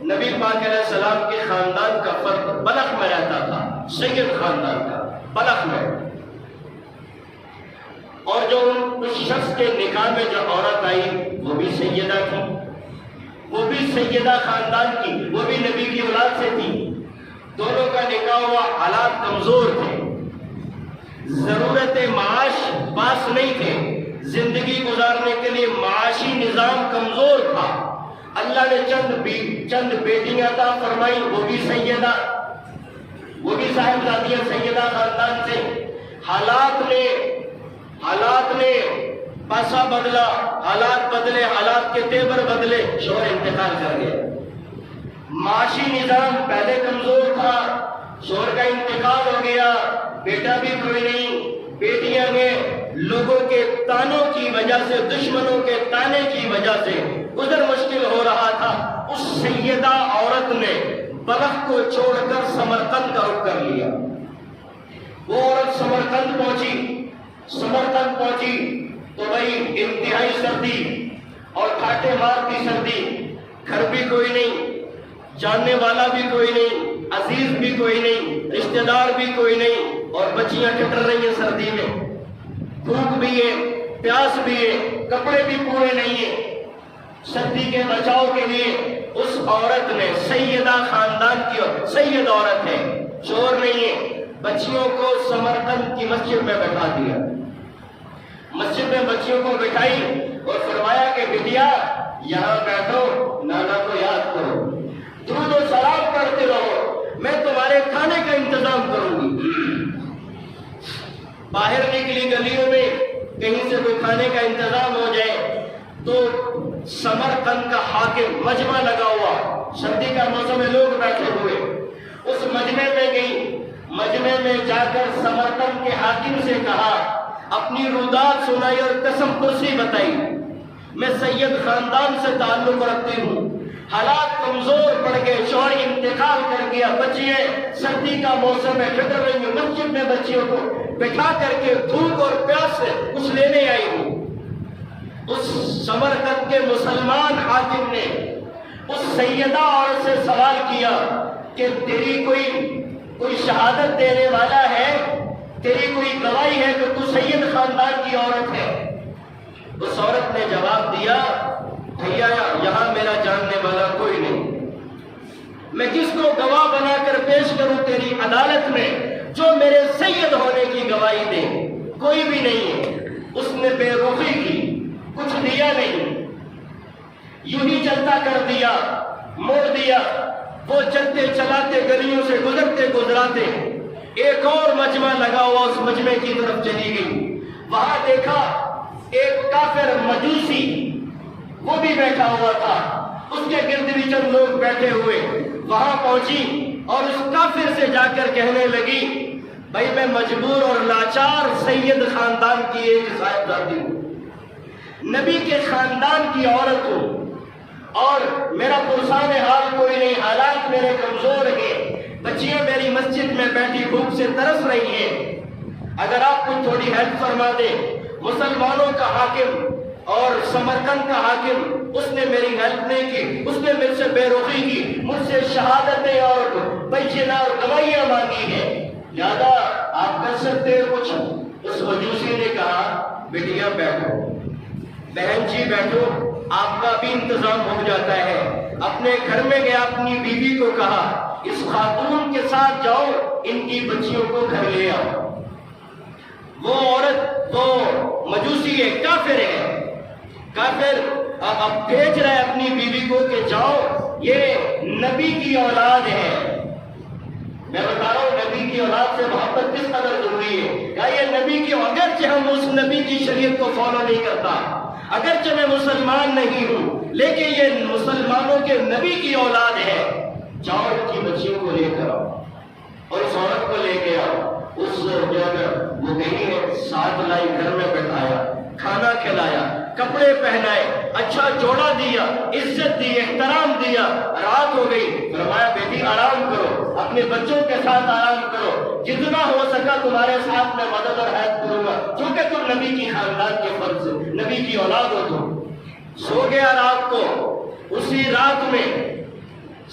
نبی پاک علیہ السلام کے خاندان کا فرد بلخ میں رہتا تھا، سید خاندان کا، بلخ میں۔ اور جو اس شخص کے نکاح میں جو عورت آئی وہ بھی سیدہ تھی، وہ بھی سیدہ خاندان کی، وہ بھی نبی کی اولاد سے تھی۔ دونوں کا نکاح ہوا، حالات کمزور تھے، ضرورت معاش پاس نہیں تھے، زندگی گزارنے کے لیے معاشی نظام کمزور تھا۔ اللہ نے چند بیٹیاں عطا فرمائی، وہ بھی سیدہ، وہ بھی صاحبزادیاں سیدہ خاندان سے۔ حالات نے پاسا بدلا، حالات بدلے، حالات کے تیور بدلے، شوہر انتقال کر گیا۔ معاشی نظام پہلے کمزور تھا، شوہر کا انتقال ہو گیا، بیٹا بھی کوئی نہیں، بیٹیاں نے لوگوں کے تانوں کی وجہ سے، دشمنوں کے تانے کی وجہ سے گزر مشکل ہو رہا تھا۔ اس سیدہ عورت نے بلخ کو چھوڑ کر سمرقند کا رخ کر لیا۔ وہ عورت سمرقند پہنچی تو بھائی انتہائی سردی اور کھاٹے مارتی سردی، گھر بھی کوئی نہیں، جاننے والا بھی کوئی نہیں، عزیز بھی کوئی نہیں، رشتہ دار بھی کوئی نہیں، اور بچیاں کٹر رہی ہیں سردی میں، بھوک بھی ہے، پیاس بھی ہے، کپڑے بھی پورے نہیں ہیں۔ سردی کے بچاؤ کے لیے اس عورت نے، سیدہ خاندان کی سید عورت ہے، شوہر نہیں ہے، بچیوں کو سمرقند کی مسجد میں بٹھا دیا۔ مسجد میں بچیوں کو بٹھائی اور فرمایا کہ بٹیا یہاں بیٹھو، نانا کو یاد کرو، درود و سلام کرتے رہو، میں تمہارے کھانے کا انتظام کروں گی۔ باہر نکلی گلیوں میں کہیں سے کوئی کھانے کا انتظام ہو جائے تو سمرقند کا حاکم، مجمع لگا ہوا، سردی کا موسم میں لوگ بیٹھے ہوئے، اس مجمع میں گئی، مجمع میں جا کر سمرقند کے حاکم سے کہا، اپنی رودات سنائی اور قسم پرسی بتائی، میں سید خاندان سے تعلق رکھتی ہوں، حالات کمزور پڑ گئے، شوہر انتقال کر گیا، بچیاں سردی کا موسم میں ٹھٹر رہی ہوں، مسجد میں بچیوں کو بٹھا کر کے بھوک اور پیاس سے کچھ لینے آئی ہوں۔ اس سمرقند کے مسلمان حاکم نے اس سیدہ عورت سے سوال کیا کہ تیری کوئی شہادت دینے والا ہے، تیری کوئی گواہی ہے کہ تو سید خاندان کی عورت ہے؟ اس عورت نے جواب دیا، بھیا یہاں میرا جاننے والا کوئی نہیں، میں کس کو گواہ بنا کر پیش کروں تیری عدالت میں جو میرے سید ہونے کی گواہی دے؟ کوئی بھی نہیں ہے۔ اس نے بے رخی کی، کچھ دیا نہیں، یوں ہی چلتا کر دیا، موڑ دیا۔ وہ چلتے چلاتے گلیوں سے گزرتے گزراتے ایک اور مجمع لگا ہوا، اس مجمع کی طرف چلی گئی، وہاں دیکھا ایک کافر مجوسی وہ بھی بیٹھا ہوا تھا، اس کے گرد بھی چند لوگ بیٹھے ہوئے۔ وہاں پہنچی اور اس کافر سے جا کر کہنے لگی، بھائی میں مجبور اور لاچار سید خاندان کی ایک صاحبزادی ہوں، نبی کے خاندان کی عورت ہوں، اور میرا پرسان حال کوئی نہیں، حالات میرے کمزور ہیں، بچیاں میری مسجد میں بیٹھی بھوک سے ترس رہی ہیں، اگر آپ کچھ تھوڑی ہیلپ فرما دیں۔ مسلمانوں کا حاکم اور سمرقند کا حاکم، اس نے میری ہیلپ نہیں کی، اس نے مجھ سے بے رخی کی، مجھ سے شہادتیں اور بینہ اور گواہیاں مانگی ہیں، لہذا آپ کر سکتے ہیں کچھ؟ اس مجوسی نے کہا، بیٹیاں بیٹھو، بہن جی بیٹھو، آپ کا بھی انتظام ہو جاتا ہے۔ اپنے گھر میں گیا، اپنی بیوی کو کہا، اس خاتون کے ساتھ جاؤ، ان کی بچیوں کو گھر لے آؤ۔ وہ عورت، وہ مجوسی ہے، کافر ہے، کافر اب بھیج رہا ہے اپنی بیوی کو کہ جاؤ، یہ نبی کی اولاد ہے۔ میں بتا رہا ہوں نبی کی اولاد سے محبت کس قدر ضروری ہے۔ کیا یہ نبی کی، اگرچہ ہم اس نبی کی شریعت کو فالو نہیں کرتا، اگرچہ میں مسلمان نہیں ہوں، لیکن یہ مسلمانوں کے نبی کی اولاد ہے، جاؤ ان کی بچیوں کو لے کر آؤ اور اس عورت کو لے کے آؤ۔ اس جگہ وہ گئی ہے، ساتھ لائی، گھر میں بٹھایا، کھانا کھلایا، کپڑے پہنائے، اچھا جوڑا دیا، عزت دی، احترام دیا۔ رات ہو گئی، فرمایا بیٹی آرام کرو، اپنے بچوں کے ساتھ آرام کرو، جتنا ہو سکا تمہارے ساتھ میں مدد اور ہیلپ کروں گا، کیونکہ تم نبی کی خاندان کے فرض، نبی کی اولاد ہو۔ تم سو گیا رات کو۔ اسی رات میں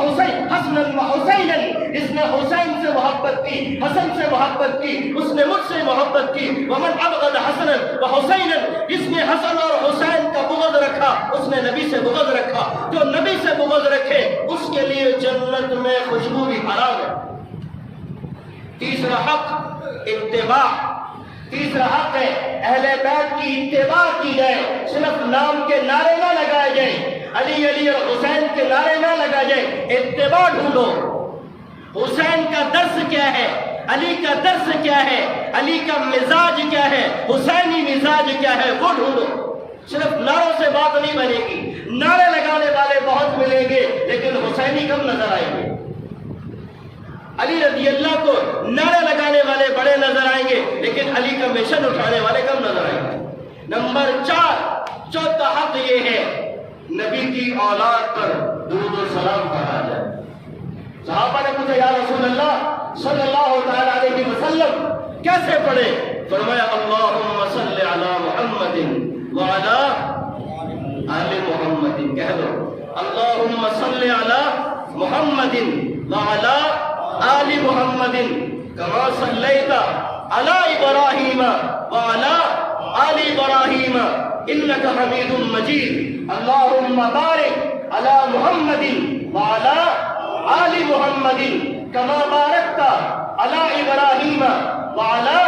حسین حسنا وحسینا، جس نے حسین سے محبت کی، حسن سے محبت کی، اس نے مجھ سے محبت کی۔ ومن ابغض حسنا وحسینا، جس نے حسن اور حسین کا بغض رکھا اس نے نبی سے بغض رکھا۔ جو نبی سے بغض رکھے اس کے لیے جنت میں خوشبو بھی حرام ہے۔ تیسرا حق اتباع، تیسرا حق ہے اہل بیت کی اتباع کی جائے، صرف نام کے نعرے نہ لگائے جائیں، علی علی اور حسین کے نعرے نہ لگائے جائیں، اتباع ڈھونڈو۔ حسین کا درس کیا ہے، علی کا درس کیا ہے، علی کا مزاج کیا ہے، حسینی مزاج کیا ہے، وہ ڈھونڈو۔ صرف نعروں سے بات نہیں بنے گی، نعرے لگانے والے بہت ملیں گے لیکن حسینی کم نظر آئیں گے۔ علی رضی اللہ کو نعرے لگانے والے بڑے نظر آئیں گے لیکن علی کا مشن اٹھانے والے کم نظر آئیں گے۔ نمبر 4، چوتھا حق یہ ہے نبی کی اولاد پر درود و سلام پڑھا جائے۔ صحابہ نے پوچھا یا رسول اللہ صلی اللہ تعالی علیہ وسلم کیسے پڑھے؟ فرمایا اللہم صلی علی محمد وعلی آل محمد، کہہ دو اللہم صلی علی محمد وعلی آل محمد کما صلیت علی ابراہیم وعلی آل ابراہیم انک حمید مجید، اللہم بارک علی محمد وعلی آل محمد کما بارکت علی ابراہیم وعلی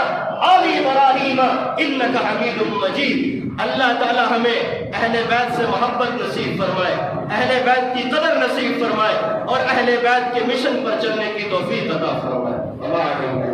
آل ابراہیم انک حمید مجید۔ اللہ تعالی ہمیں اہل بیت سے محبت نصیب فرمائے، اہل بیت کی قدر نصیب فرمائے اور اہل بیت کے مشن پر چلنے کی توفیق عطا فرمائے۔